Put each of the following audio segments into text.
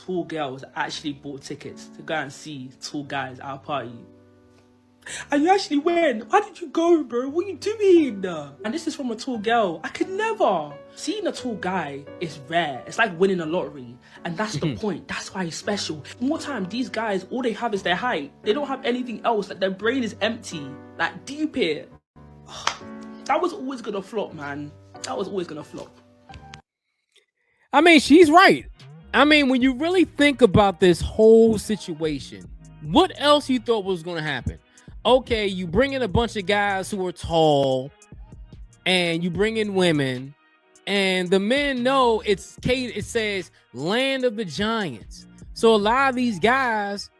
tall girls actually bought tickets to go and see tall guys at a party. And you actually went. Why did you go, bro? What are you doing? And this is from a tall girl. I could never. Seeing a tall guy is rare. It's like winning a lottery. And that's the point. That's why it's special. More time, these guys, all they have is their height. They don't have anything else. Like, their brain is empty. Like, deep here. That was always gonna flop, man. That was always gonna flop. I mean, she's right. I mean, when you really think about this whole situation, what else you thought was gonna happen? Okay, you bring in a bunch of guys who are tall, and you bring in women, and the men know it says land of the giants. So a lot of these guys,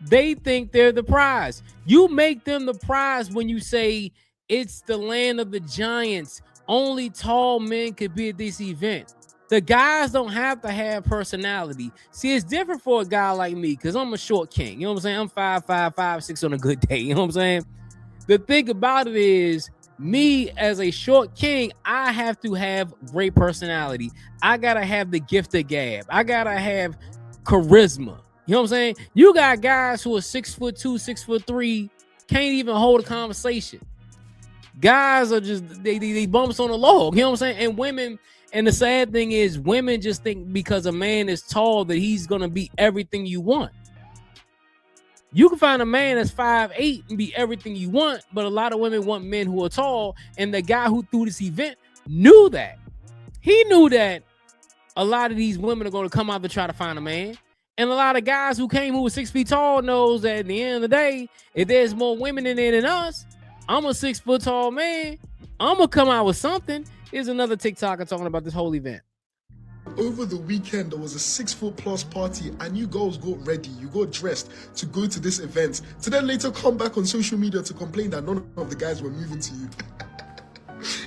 they think they're the prize. You make them the prize when you say it's the land of the giants. Only tall men could be at this event. The guys don't have to have personality. See, it's different for a guy like me because I'm a short king. You know what I'm saying? I'm 5'5", 5'6" on a good day. You know what I'm saying? The thing about it is, me as a short king, I have to have great personality. I got to have the gift of gab. I got to have charisma. You know what I'm saying? You got guys who are 6'2", 6'3", can't even hold a conversation. Guys are just, they bumps on the log. You know what I'm saying? And women... And the sad thing is, women just think because a man is tall that he's going to be everything you want. You can find a man that's 5'8" and be everything you want, but a lot of women want men who are tall. And the guy who threw this event knew that. He knew that a lot of these women are going to come out to try to find a man. And a lot of guys who came who were 6 feet tall knows that at the end of the day, if there's more women in there than us, I'm a 6 foot tall man. I'm going to come out with something. Here's another TikToker talking about this whole event. Over the weekend, there was a 6-foot-plus party, and you girls got ready, you got dressed to go to this event, to then later come back on social media to complain that none of the guys were moving to you.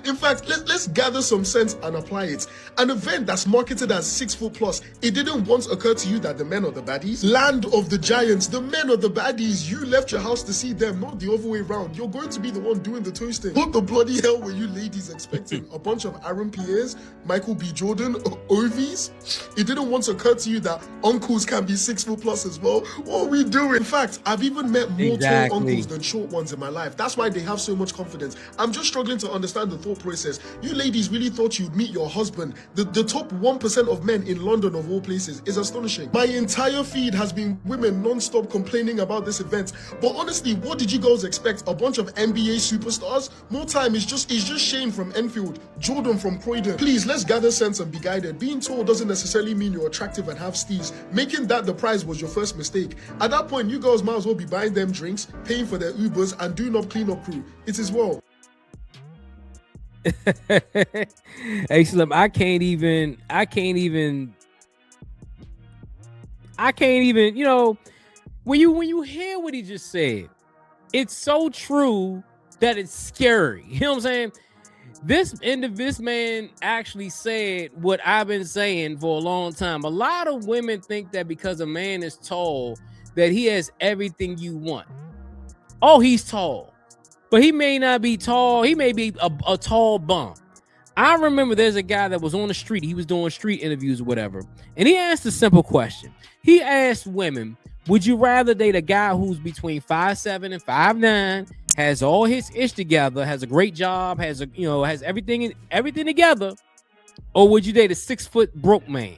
In fact, let's gather some sense and apply it. An event that's marketed as 6 foot plus, it didn't once occur to you that the men are the baddies? Land of the giants, the men are the baddies. You left your house to see them, not the other way around. You're going to be the one doing the toasting. What the bloody hell were you ladies expecting? A bunch of Aaron Pierres, Michael B. Jordan, Ovies? It didn't once occur to you that uncles can be 6 foot plus as well? What are we doing? In fact, I've even met more tall uncles than short ones in my life. That's why they have so much confidence. I'm just struggling to understand the thought process. You ladies really thought you'd meet your husband. The top 1% of men in London of all places is astonishing. My entire feed has been women non-stop complaining about this event. But honestly, what did you girls expect? A bunch of NBA superstars? More time is just Shane from Enfield, Jordan from Croydon. Please, let's gather sense and be guided. Being tall doesn't necessarily mean you're attractive and have steez. Making that the prize was your first mistake. At that point, you girls might as well be buying them drinks, paying for their Ubers, and doing up cleanup crew. It is well. Hey Slim, I can't even, you know, when you hear what he just said, it's so true that it's scary. You know what I'm saying? This man actually said what I've been saying for a long time. A lot of women think that because a man is tall, that he has everything you want. Oh, he's tall. But he may not be tall. He may be a tall bum. I remember there's a guy that was on the street. He was doing street interviews or whatever. And he asked a simple question. He asked women, would you rather date a guy who's between 5'7" and 5'9", has all his ish together, has a great job, has everything together, or would you date a 6 foot broke man?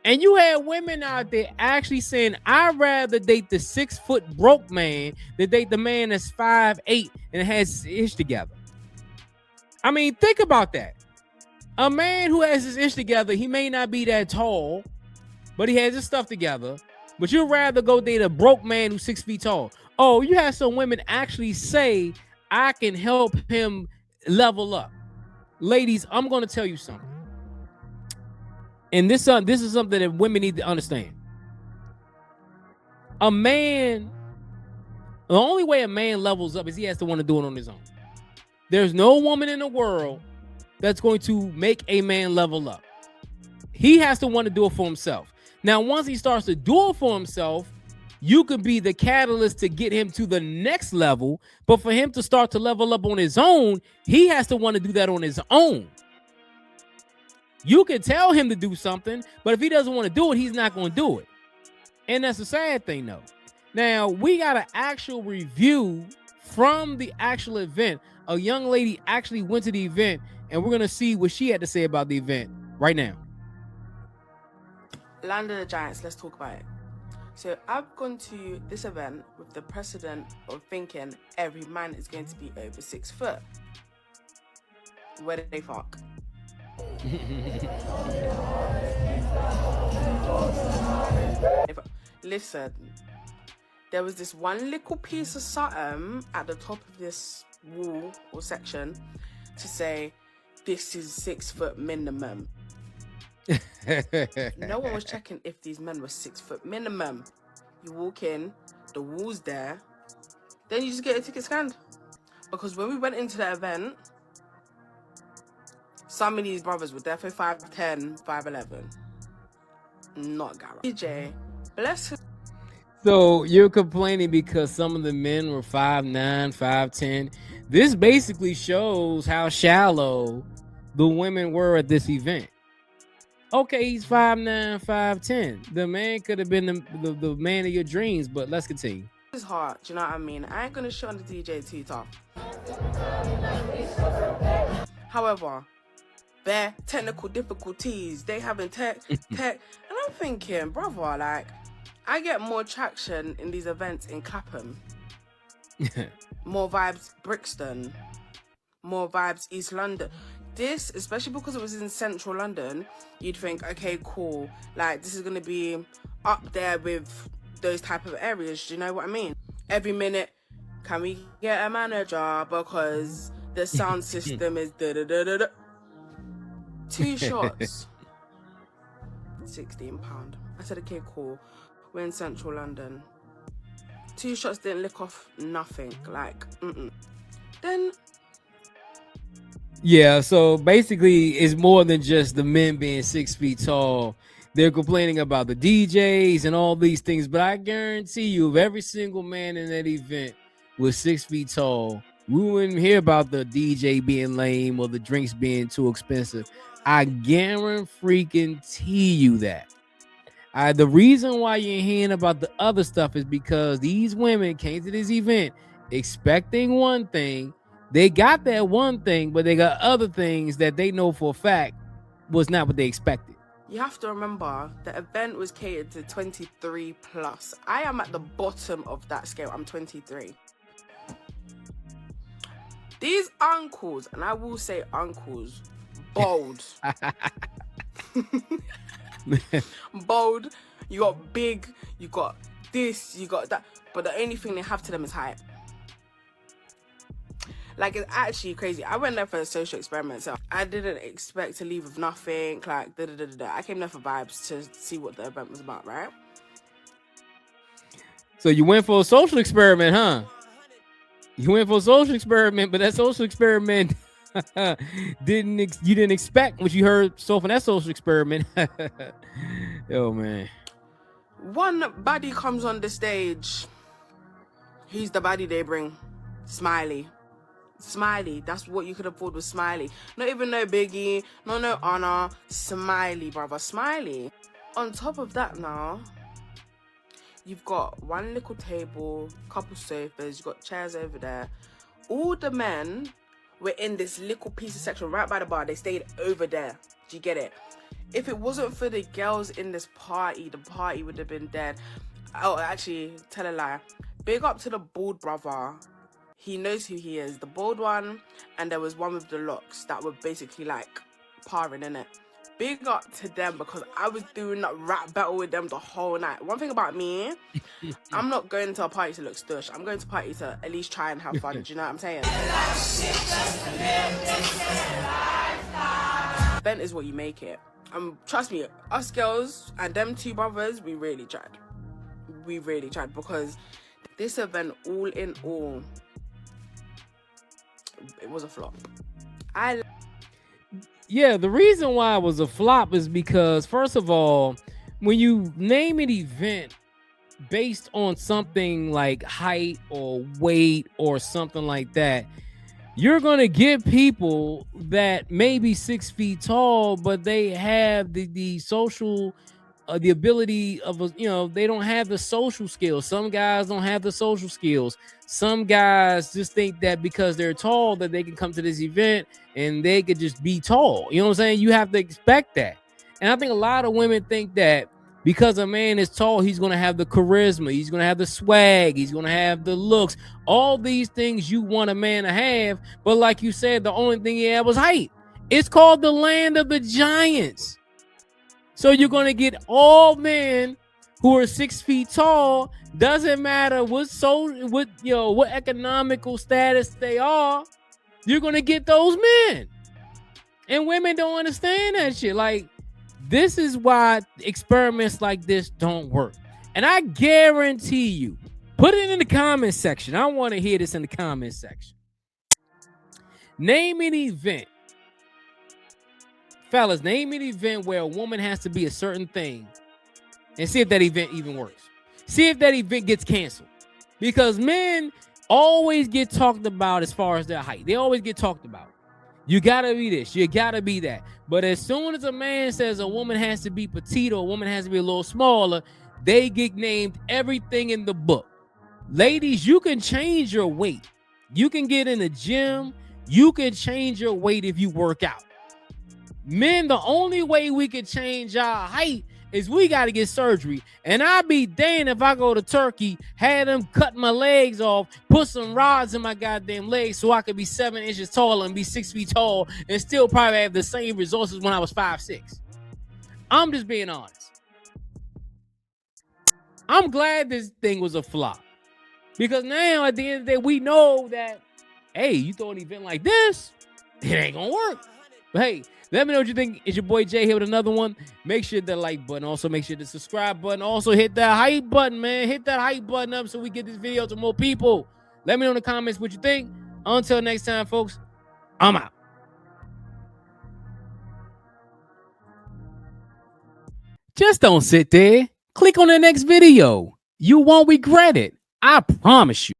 And you had women out there actually saying, I'd rather date the 6 foot broke man than date the man that's 5'8" and has his ish together. I mean, think about that. A man who has his ish together, he may not be that tall, but he has his stuff together. But you'd rather go date a broke man who's 6 feet tall. Oh, you have some women actually say, I can help him level up. Ladies, I'm going to tell you something. And this is something that women need to understand. A man, the only way a man levels up is he has to want to do it on his own. There's no woman in the world that's going to make a man level up. He has to want to do it for himself. Now, once he starts to do it for himself, you could be the catalyst to get him to the next level. But for him to start to level up on his own, he has to want to do that on his own. You can tell him to do something, but if he doesn't want to do it, he's not going to do it. And that's a sad thing, though. Now, we got an actual review from the actual event. A young lady actually went to the event, and we're going to see what she had to say about the event right now. Land of the Giants, let's talk about it. So I've gone to this event with the precedent of thinking every man is going to be over 6 foot. Where did they fuck? Listen, there was this one little piece of something at the top of this wall or section to say, this is 6 foot minimum. No one was checking if these men were 6 foot minimum. You walk in, the wall's there, then you just get a ticket scanned. Because when we went into the event, some of these brothers were definitely 5'10", 5'11". Not Garrett. DJ, bless him. So you're complaining because some of the men were 5'9", 5'10". This basically shows how shallow the women were at this event. Okay, he's 5'9", 5'10". The man could have been the man of your dreams, but let's continue. It's hard, do you know what I mean? I ain't gonna shit on the DJ too tough. However, bare technical difficulties, they having tech, and I'm thinking, brother, like, I get more traction in these events in Clapham. More vibes Brixton. More vibes East London. This, especially because it was in central London, you'd think, okay, cool. Like, this is going to be up there with those type of areas. Do you know what I mean? Every minute, can we get a manager? Because the sound system is da-da-da-da-da. 2 shots. £16. I said, okay, cool. We're in central London. 2 shots didn't lick off nothing. Like, Then... Yeah, so basically it's more than just the men being 6 feet tall. They're complaining about the DJs and all these things, but I guarantee you, if every single man in that event was 6 feet tall, we wouldn't hear about the DJ being lame or the drinks being too expensive. I guarantee you that. The reason why you're hearing about the other stuff is because these women came to this event expecting one thing. They got that one thing, but they got other things that they know for a fact was not what they expected. You have to remember, the event was catered to 23 plus. I am at the bottom of that scale. I'm 23. These uncles, and I will say uncles, bold. Bold. You got big, you got this, you got that. But the only thing they have to them is height. Like, it's actually crazy. I went there for a social experiment, so I didn't expect to leave with nothing. Like, I came there for vibes to see what the event was about, right? So you went for a social experiment, huh? You went for a social experiment, but that social experiment you didn't expect what you heard so from that social experiment. Oh man. One baddie comes on the stage. Who's the baddie they bring? Smiley. That's what you could afford with Smiley. Not even no Biggie, no Honor. Smiley, brother. Smiley. On top of that now, you've got one little table, couple sofas, you've got chairs over there. All the men were in this little piece of section right by the bar. They stayed over there. Do you get it? If it wasn't for the girls in this party, the party would have been dead. Oh, actually, tell a lie. Big up to the bald brother. He knows who he is. The bald one, and there was one with the locks that were basically like parring in it. Big up to them because I was doing that rap battle with them the whole night. One thing about me, I'm not going to a party to look stush. I'm going to a party to at least try and have fun. Do you know what I'm saying? Event is what you make it. Trust me, us girls and them 2 brothers, we really tried. We really tried because this event, all in all, it was a flop. Yeah, the reason why it was a flop is because, first of all, when you name an event based on something like height or weight or something like that, you're going to get people that may be 6 feet tall, but they have the social the ability of, they don't have the social skills. Some guys don't have the social skills. Some guys just think that because they're tall that they can come to this event and they could just be tall. You know what I'm saying? You have to expect that. And I think a lot of women think that because a man is tall, he's going to have the charisma, he's going to have the swag, he's going to have the looks, all these things you want a man to have. But like you said, the only thing he had was height. It's called the land of the giants. So you're going to get all men who are 6 feet tall. Doesn't matter what economical status they are. You're going to get those men. And women don't understand that shit. Like, this is why experiments like this don't work. And I guarantee you, put it in the comment section. I want to hear this in the comment section. Name an event. Fellas, name an event where a woman has to be a certain thing and see if that event even works. See if that event gets canceled. Because men always get talked about as far as their height. They always get talked about. You gotta be this, you gotta be that. But as soon as a man says a woman has to be petite or a woman has to be a little smaller, they get named everything in the book. Ladies, you can change your weight. You can get in the gym. You can change your weight if you work out. Men, the only way we can change our height is we got to get surgery. And I'd be damned if I go to Turkey, had them cut my legs off, put some rods in my goddamn legs so I could be 7 inches taller and be 6 feet tall and still probably have the same resources when I was 5'6". I'm just being honest. I'm glad this thing was a flop. Because now at the end of the day, we know that, hey, you throw an event like this, it ain't going to work. But hey, let me know what you think. It's your boy Jay here with another one. Make sure the like button. Also, make sure the subscribe button. Also, hit that hype button, man. Hit that hype button up so we get this video to more people. Let me know in the comments what you think. Until next time, folks, I'm out. Just don't sit there. Click on the next video. You won't regret it. I promise you.